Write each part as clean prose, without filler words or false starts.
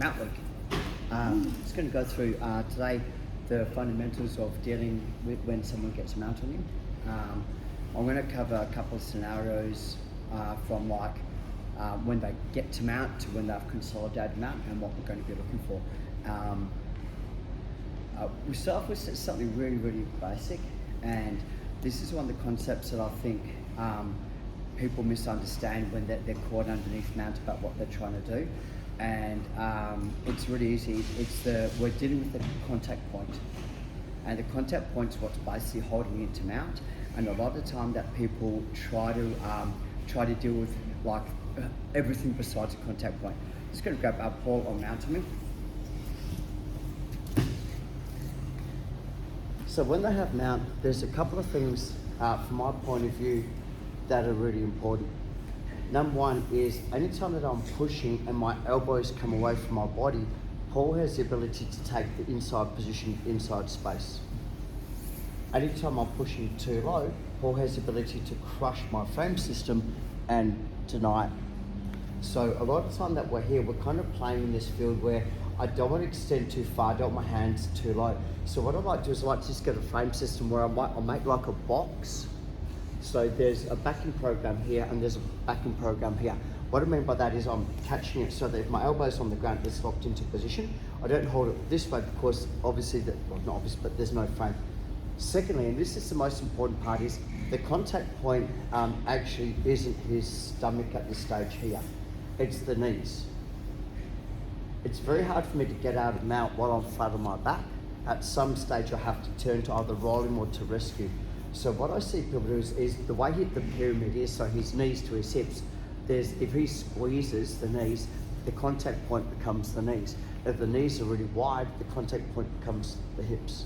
mount work. Just going to go through today the fundamentals of dealing with when someone gets a mount on you. I'm going to cover a couple of scenarios from when they get to mount to when they've consolidated mount and what we're going to be looking for. We start off with something really, really basic, and this is one of the concepts that I think people misunderstand when they're caught underneath mount about what they're trying to do. And it's really easy. We're dealing with the contact point, and the contact point is what's basically holding you to mount. And a lot of the time that people try to deal with everything besides the contact point. Just going to grab our Paul on mount to me. So when they have mount, there's a couple of things from my point of view that are really important. Number one is anytime that I'm pushing and my elbows come away from my body, Paul has the ability to take the inside position inside space. Anytime I'm pushing too low, Paul has the ability to crush my frame system and deny it. So a lot of the time that we're here, we're kind of playing in this field where I don't want to extend too far, I don't want my hands too low. So what I like to do is I like to just get a frame system where I'll make like a box. So there's a backing program here and there's a backing program here. What I mean by that is I'm catching it so that if my elbow's on the ground, it's locked into position. I don't hold it this way because obviously, not obvious, but there's no frame. Secondly, and this is the most important part, is the contact point actually isn't his stomach at this stage here. It's the knees. It's very hard for me to get out of mount while I'm flat on my back. At some stage I have to turn to either roll him or to rescue. So what I see people do is the way the pyramid is, so his knees to his hips, if he squeezes the knees, the contact point becomes the knees. If the knees are really wide, the contact point becomes the hips.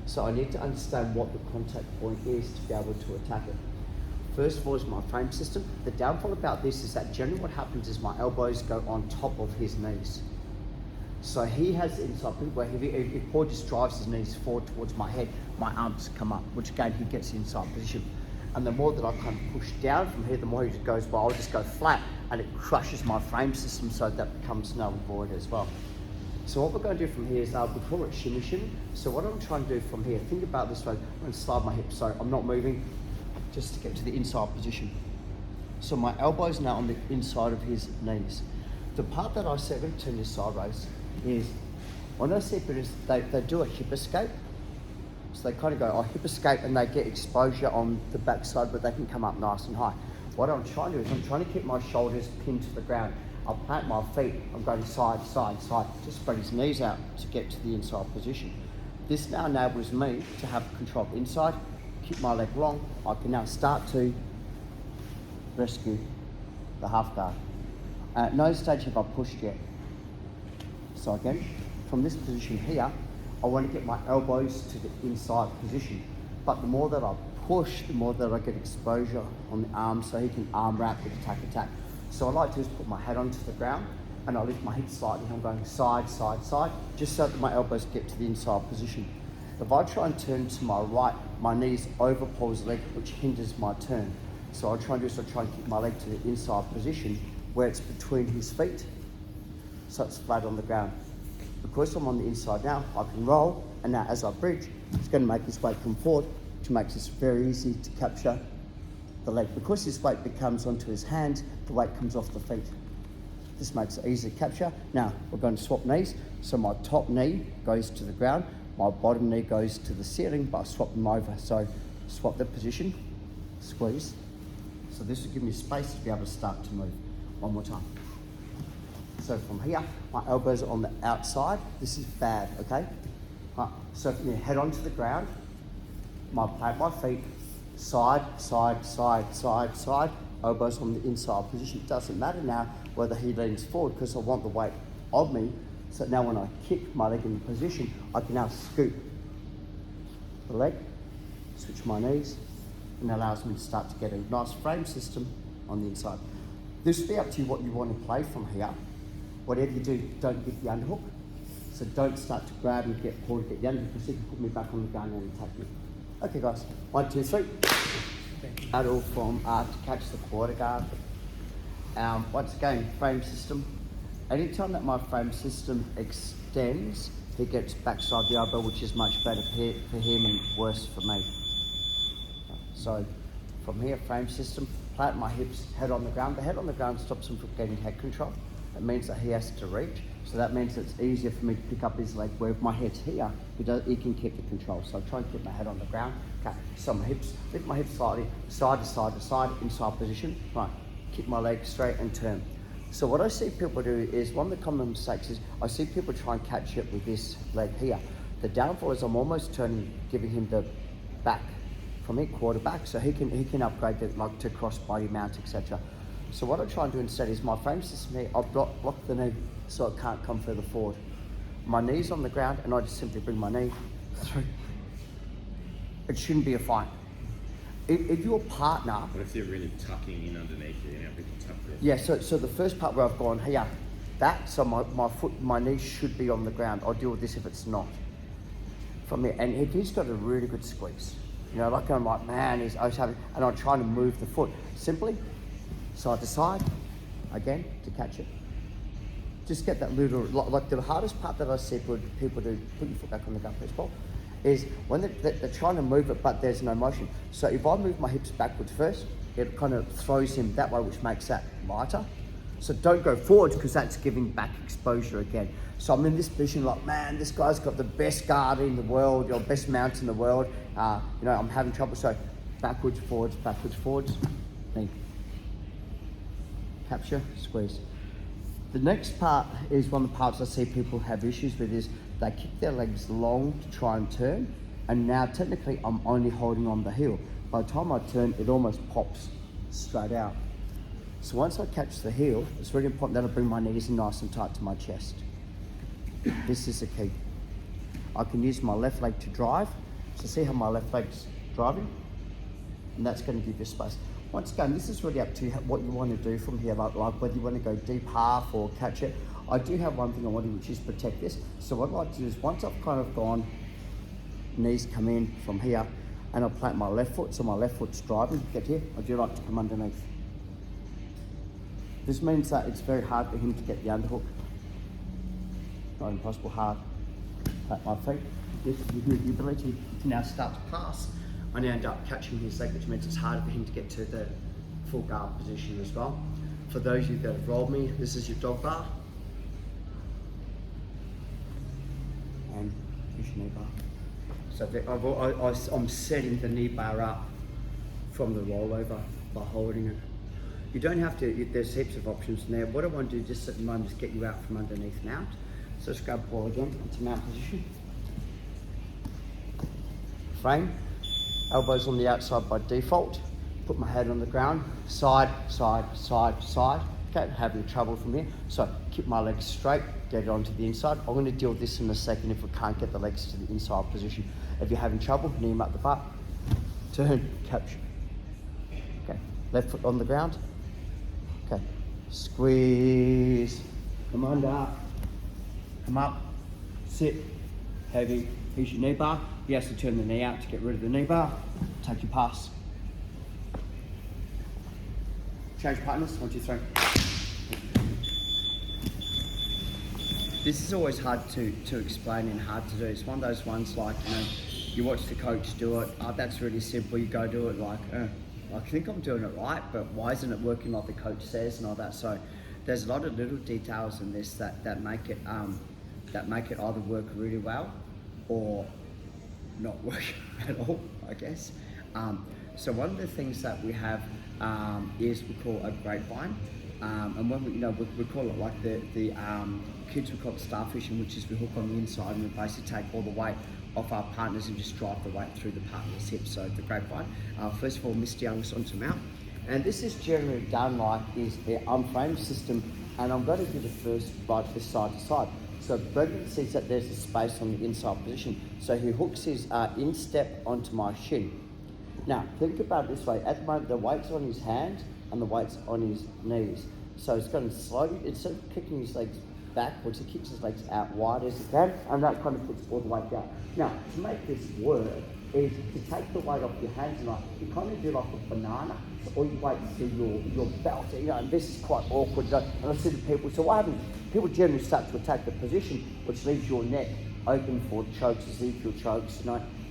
So I need to understand what the contact point is to be able to attack it. First of all is my frame system. The downfall about this is that generally what happens is my elbows go on top of his knees. So he has inside where if Paul just drives his knees forward towards my head, my arms come up, which again he gets inside position. And the more that I kind of push down from here, the more he just goes, well, I'll just go flat and it crushes my frame system, so that becomes null and void as well. So what we're going to do from here is we call it shimmy shimmy. So what I'm trying to do from here, think about this way, I'm going to slide my hips, so I'm not moving, just to get to the inside position. So my elbow's now on the inside of his knees. The part that I say, I'm going to turn this sideways, is when I see people, they do a hip escape. So they kind of go, hip escape, and they get exposure on the backside, but they can come up nice and high. What I'm trying to do is I'm trying to keep my shoulders pinned to the ground. I'll plant my feet, I'm going side, side, side, just spread his knees out to get to the inside position. This now enables me to have control of the inside, keep my leg long. I can now start to rescue the half guard. At no stage have I pushed yet. So again, from this position here, I want to get my elbows to the inside position. But the more that I push, the more that I get exposure on the arm, so he can arm wrap with attack. So I like to just put my head onto the ground and I lift my hips slightly. I'm going side, side, side, just so that my elbows get to the inside position. If I try and turn to my right, my knees over Paul's leg, which hinders my turn. So I try and keep my leg to the inside position where it's between his feet, so it's flat on the ground. Because I'm on the inside now, I can roll, and now as I bridge, it's going to make his weight come forward, which makes this very easy to capture the leg. Because his weight becomes onto his hands, the weight comes off the feet. This makes it easy to capture. Now, we're going to swap knees. So my top knee goes to the ground, my bottom knee goes to the ceiling, but I swap them over. So swap the position, squeeze. So this will give me space to be able to start to move. One more time. So from here, my elbows are on the outside. This is bad, okay? So from here, head onto the ground, plant my feet, side, side, side, side, side, elbows on the inside position. It doesn't matter now whether he leans forward because I want the weight of me. So now when I kick my leg in position, I can now scoop the leg, switch my knees, and that allows me to start to get a nice frame system on the inside. This will be up to you what you want to play from here. Whatever you do, don't get the underhook. So don't start to grab and get pulled to get the underhook, because you can put me back on the ground and attack me. Okay guys, 1, 2, 3. Paddle from to catch the quarter guard. Once again, frame system. anytime that my frame system extends, he gets backside the elbow, which is much better for him and worse for me. So from here, frame system, plant my hips, head on the ground. The head on the ground stops him from getting head control. It means that he has to reach. So that means it's easier for me to pick up his leg, where if my head's here, he can keep the control. So I try and keep my head on the ground. Okay, so my hips, lift my hips slightly, side to side to side, inside position. Right, keep my leg straight and turn. So what I see people do is, one of the common mistakes is, I see people try and catch it with this leg here. The downfall is I'm almost turning, giving him the back from here, quarterback, so he can upgrade the, like, to cross body mount, etc. So what I try and do instead is my frame system here, I'll block the knee so it can't come further forward. My knee's on the ground and I just simply bring my knee through. It shouldn't be a fight. If your partner... What if they're really tucking in underneath you, we can tuck this? Yeah, so the first part where I've gone here, so my knee should be on the ground. I'll deal with this if it's not. From here, and if he's got a really good squeeze, like I'm like, man, and I'm trying to move the foot. Simply, side to side, again, to catch it. Just get that little, like the hardest part that I see people do, put your foot back on the ground, please, Paul, is when they're trying to move it, but there's no motion. So if I move my hips backwards first, it kind of throws him that way, which makes that lighter. So don't go forward, because that's giving back exposure again. So I'm in this position like, man, this guy's got the best guard in the world, best mount in the world. I'm having trouble. So backwards, forwards, knee. Capture, squeeze. The next part is one of the parts I see people have issues with is they kick their legs long to try and turn, and now technically I'm only holding on the heel. By the time I turn, it almost pops straight out. So once I catch the heel, it's really important that I bring my knees in nice and tight to my chest. This is the key. I can use my left leg to drive. So see how my left leg's driving? And that's going to give you space. Once again, this is really up to you, what you want to do from here, like whether you want to go deep half or catch it. I do have one thing I want to do, which is protect this. So what I like to do is, once I've kind of gone, knees come in from here, and I'll plant my left foot, so my left foot's driving, get here, I do like to come underneath. This means that it's very hard for him to get the underhook. Not impossible, hard. Plant my feet. This gives me the ability to now start to pass. I now end up catching his leg, which means it's harder for him to get to the full guard position as well. For those of you that have rolled me, this is your dog bar. And push your knee bar. So I'm setting the knee bar up from the rollover by holding it. You don't have to, there's heaps of options in there. What I want to do just at the moment is get you out from underneath mount. So let's grab the ball again into mount position. Frame, elbows on the outside by default. Put my head on the ground, side, side, side, side. Okay, having trouble from here. So keep my legs straight, get it onto the inside. I'm going to deal with this in a second if we can't get the legs to the inside position. If you're having trouble, knee up the butt, turn, capture. Okay, left foot on the ground. Okay, squeeze, come under, come up, sit, heavy, here's your knee bar. You have to turn the knee out to get rid of the knee bar, take your pass. Change partners, 1, 2, 3. This is always hard to explain and hard to do. It's one of those ones like, you watch the coach do it, that's really simple, you go do it like, I think I'm doing it right, but why isn't it working like the coach says and all that? So there's a lot of little details in this that make it either work really well or not work at all, I guess. So one of the things that we have is we call a grapevine, and when we call it like the kids would call it starfishing, which is we hook on the inside and we basically take all the weight off our partners and just drive the weight through the partner's hips. So the grapevine. First of all, Mr. Young's onto mount. And this is generally done like is the frame system, and I'm going to do the first right this side to side. So Brendan sees that there's a space on the inside position. So he hooks his instep onto my shin. Now, think about it this way. At the moment, the weight's on his hand and the weight's on his knees. So he's going to slowly, instead of kicking his legs backwards, he kicks his legs out wide as he can, and that kind of puts all the weight down. Now, to make this work, is to take the weight off your hands and you kind of do like a banana, so all your weight is in your belt, and this is quite awkward. And I see the people, so what happens, people generally start to attack the position, which leaves your neck open for chokes, Ezekiel chokes,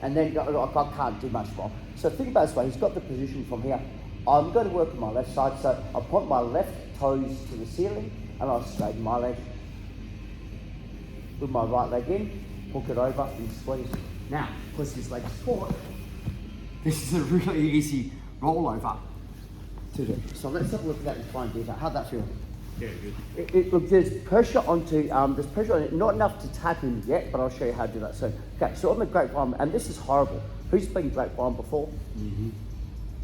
and then like, I can't do much more. So think about it this way, he's got the position from here. I'm going to work on my left side, so I point my left toes to the ceiling and I'll straighten my leg. With my right leg in, hook it over and squeeze. Now, because his leg's taut, this is a really easy rollover to do. So let's have a look at that in fine detail. How'd that feel? Yeah, good. Look, there's pressure onto, there's pressure on it, not enough to tap him yet, but I'll show you how to do that soon. Okay, so on the grapevine, and this is horrible. Who's been grapevine before? Mm-hmm.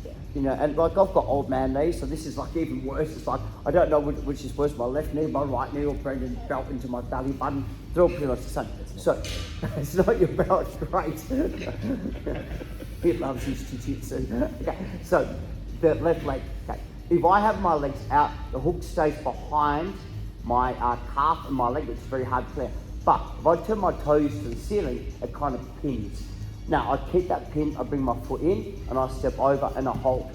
Yeah. And like I've got old man knees, so this is like even worse. It's like, I don't know which is worse, my left knee, my right knee, or Brendan belt into my belly button. They're all pretty much the same. So, it's not your belt, great. He loves his jiu-jitsu. Okay, so the left leg, okay. If I have my legs out, the hook stays behind my calf and my leg, which is very hard to clear. But if I turn my toes to the ceiling, it kind of pins. Now, I keep that pin, I bring my foot in, and I step over and I hold.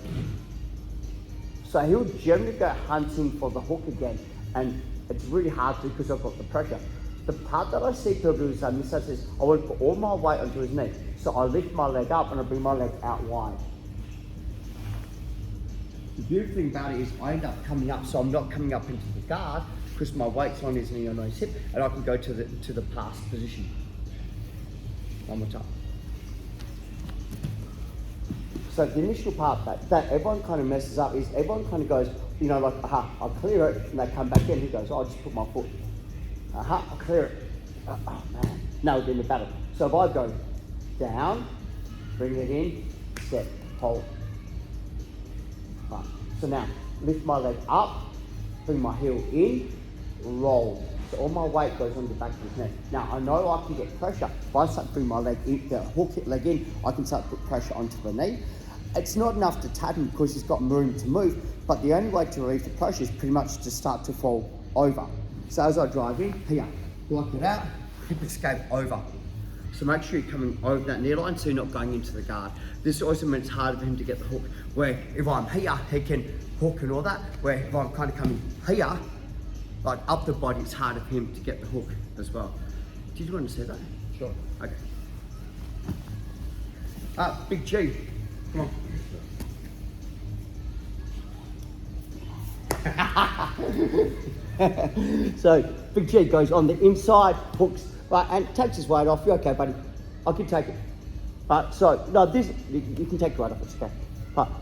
So he'll generally go hunting for the hook again, and it's really hard to because I've got the pressure. The part that I see people do is I want to put all my weight onto his knee. So I lift my leg up and I bring my leg out wide. The beautiful thing about it is I end up coming up, so I'm not coming up into the guard because my weight's on his knee and on his hip, and I can go to the pass position. One more time. So the initial part that everyone kind of messes up is everyone kind of goes, like, aha, I'll clear it, and they come back in. He goes, I'll just put my foot. Aha, I'll clear it. Oh man, now we're in the battle. So if I go down, bring it in, step, hold. Right. So now, lift my leg up, bring my heel in, roll. So all my weight goes on the back of his neck. Now I know I can get pressure. If I start to bring my leg in, the hook leg in, I can start to put pressure onto the knee. It's not enough to tap him because he's got room to move, but the only way to relieve the pressure is pretty much to start to fall over. So as I drive in, here, block it out, hip escape over. So make sure you're coming over that knee line so you're not going into the guard. This also means it's harder for him to get the hook. Where if I'm here, he can hook and all that. Where if I'm kind of coming here, like up the body, it's harder for him to get the hook as well. Did you want to say that? Sure. Okay. Big G, come on. So Big G goes on the inside, hooks, right, and takes his weight off. You're okay, buddy. I can take it. But so no, this you can take your weight off. It's okay.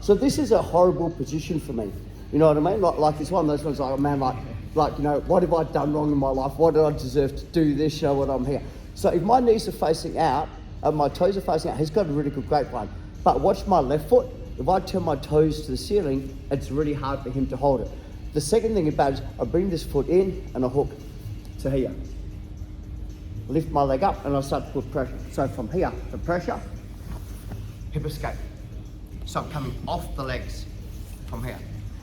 So this is a horrible position for me. You know what I mean? Like it's one of those ones like, oh man, like what have I done wrong in my life? Why did I deserve to do this? When I'm here. So if my knees are facing out and my toes are facing out, he's got a really good grapevine. But watch my left foot. If I turn my toes to the ceiling, it's really hard for him to hold it. The second thing about it is I bring this foot in and I hook to here. Lift my leg up and I start to put pressure. So from here, the pressure, hip escape. So I'm coming off the legs from here.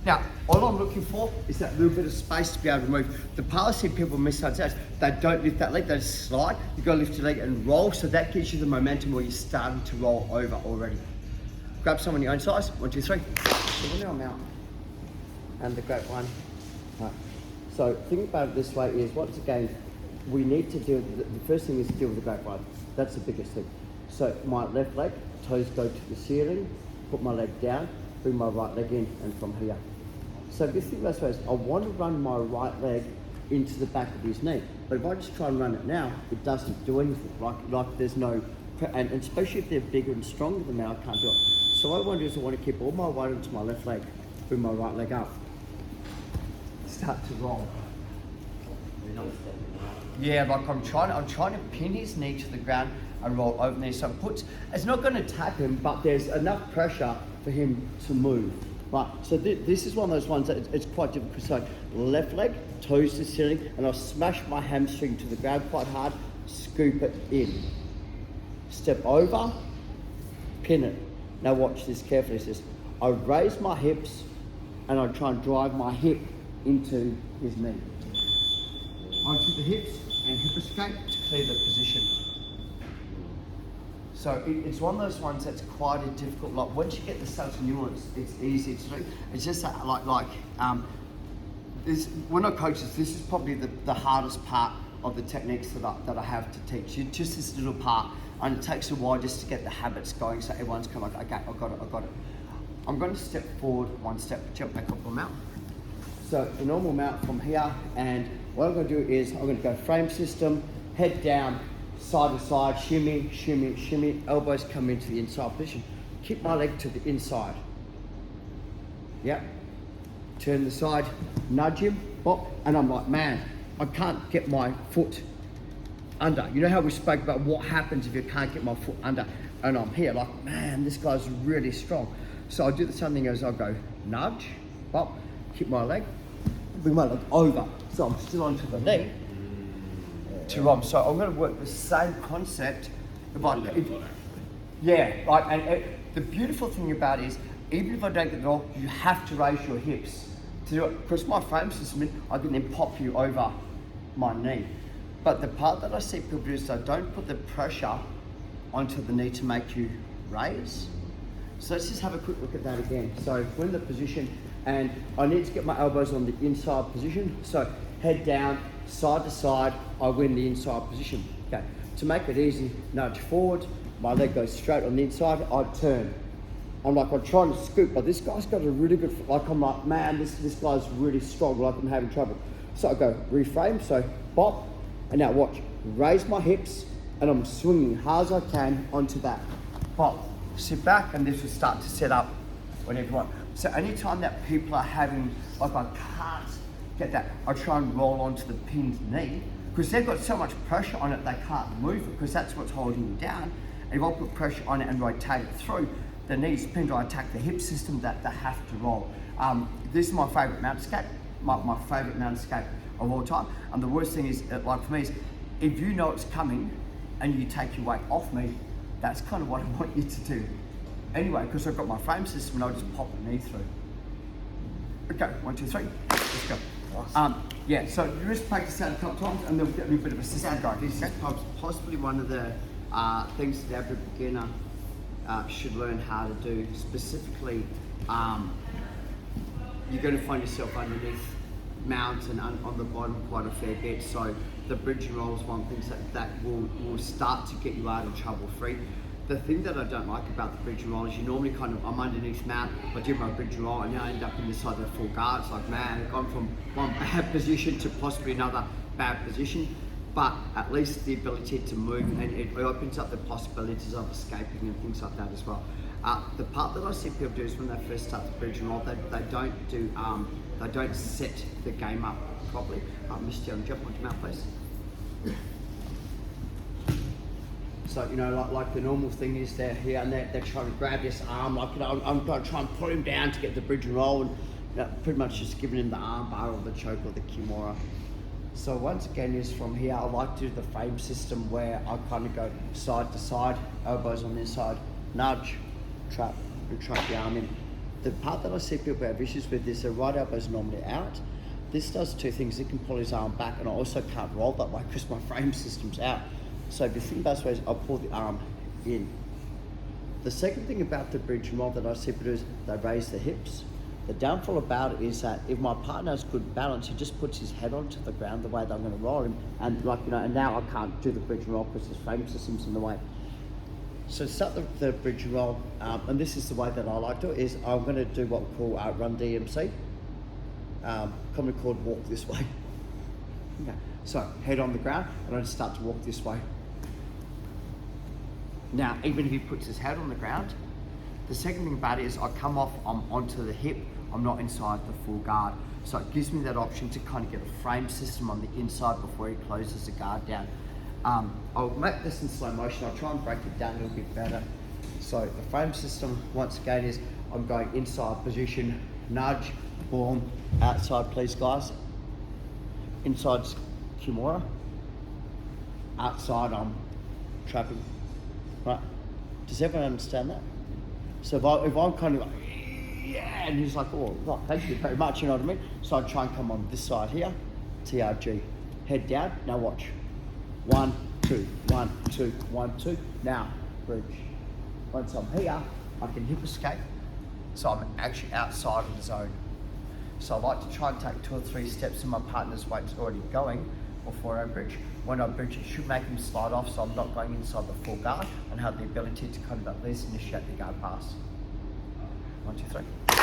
Now, all I'm looking for is that little bit of space to be able to move. The part I see people miss out is they don't lift that leg, they just slide. You've got to lift your leg and roll, so that gives you the momentum where you're starting to roll over already. Grab someone your own size, 1, 2, 3. So now I'm out. And the grapevine. Right. So think about it this way is, once again, we need to deal, the first thing is to deal with the grapevine. That's the biggest thing. So my left leg, toes go to the ceiling, put my leg down, bring my right leg in, and from here. So this thing this way is, I want to run my right leg into the back of his knee. But if I just try and run it now, it doesn't do anything. Like there's no, and especially if they're bigger and stronger than me, I can't do it. So what I want to do is I want to keep all my weight onto my left leg, bring my right leg up. Start to roll. Yeah, like I'm trying to pin his knee to the ground and roll over there. So it's not going to tap him, but there's enough pressure for him to move. Right, so this is one of those ones that it's quite difficult. So left leg, toes to the ceiling, and I'll smash my hamstring to the ground quite hard, scoop it in. Step over, pin it. Now watch this carefully. It says, I raise my hips and I try and drive my hip into his knee. Onto the hips and hip escape to clear the position. So it's one of those ones that's quite a difficult. Like once you get the subtle nuance, it's easy to do. It's just that, this, when I coach this is probably the hardest part of the techniques that I have to teach. Just this little part, and it takes a while just to get the habits going. So everyone's kind of like, okay, I got it. I'm going to step forward one step, jump back up on mount. So the normal mount from here, and what I'm going to do is I'm going to go frame system, head down, side to side, shimmy, shimmy, shimmy, elbows come into the inside position. Keep my leg to the inside. Yep. Turn the side, nudge him, bop, and I'm like, man, I can't get my foot under. You know how we spoke about what happens if you can't get my foot under? And I'm here like, man, this guy's really strong. So I do the same thing as I go, nudge, bop, keep my leg, bring my leg over. So I'm still onto the knee. So I'm going to work the same concept. The beautiful thing about it is, even if I don't get it all, you have to raise your hips to do it. Because my frame system, I can then pop you over my knee. But the part that I see people do is they don't put the pressure onto the knee to make you raise. So let's just have a quick look at that again. So we're in the position, and I need to get my elbows on the inside position. So head down, side to side, I win the inside position. Okay, to make it easy, nudge forward, my leg goes straight on the inside, I turn. I'm trying to scoop, but this guy's got a really good, I'm like, man, this guy's really strong, like I'm having trouble. So I go reframe, so bop, and now watch, raise my hips, and I'm swinging hard as I can onto that. Bop, sit back, and this will start to set up whenever you want. So anytime that people are having, I can't get that, I try and roll onto the pinned knee, because they've got so much pressure on it, they can't move it, because that's what's holding you down. And if I put pressure on it and rotate it through, the knees pinned, I attack the hip system that they have to roll. This is my favourite mount escape, my favourite mount escape of all time. And the worst thing is, for me, is if you know it's coming and you take your weight off me, that's kind of what I want you to do. Anyway, because I've got my frame system and I'll just pop the knee through. Okay, 1, 2, 3, let's go. Nice. So you just practice that a couple times and then we'll get a little bit of a system going. This is possibly one of the things that every beginner should learn how to do. Specifically, you're going to find yourself underneath mount and on the bottom quite a fair bit. So the bridge and roll is one thing that will start to get you out of trouble free. The thing that I don't like about the bridge and roll is you normally I'm underneath mount, I do my bridge and roll, and now I end up in this other full guard. It's like, man, I've gone from one bad position to possibly another bad position. But at least the ability to move, and it opens up the possibilities of escaping and things like that as well. The part that I see people do is when they first start the bridge and roll, they don't set the game up properly. Misty, jump onto mount, please. So, like the normal thing is they're here and they're trying to grab this arm, I'm going to try and put him down to get the bridge and roll, and pretty much just giving him the arm bar or the choke or the kimura. So once again is from here, I like to do the frame system where I kind of go side to side, elbows on this side, nudge, trap, and trap the arm in. The part that I see people have issues with is the right elbow's normally out. This does two things, it can pull his arm back, and I also can't roll that way because my frame system's out. So if you think about ways, I'll pull the arm in. The second thing about the bridge and roll that I see people do is they raise the hips. The downfall about it is that if my partner has good balance, he just puts his head onto the ground the way that I'm going to roll him, and and now I can't do the bridge and roll because his frame system's in the way. So start the bridge and roll, and this is the way that I like to do it, is I'm going to do what we call Run DMC, commonly called walk this way. Okay. So head on the ground, and I just start to walk this way. Now, even if he puts his head on the ground, the second thing about it is I come off, I'm onto the hip, I'm not inside the full guard. So it gives me that option to kind of get a frame system on the inside before he closes the guard down. I'll make this in slow motion, I'll try and break it down a little bit better. So the frame system, once again, is I'm going inside position, nudge, boom, outside please guys. Inside's kimura, outside I'm trapping, right? Does everyone understand that? So if I'm kind of like, yeah, and he's like, oh, well, thank you very much, you know what I mean? So I try and come on this side here, TRG, head down, now watch. 1, 2, 1, 2, 1, 2. Now, bridge. Once I'm here, I can hip escape, so I'm actually outside of the zone. So I like to try and take 2 or 3 steps and my partner's weight's already going before I bridge. When I bridge, it should make him slide off, so I'm not going inside the full guard and have the ability to kind of at least initiate the guard pass. 1, 2, 3.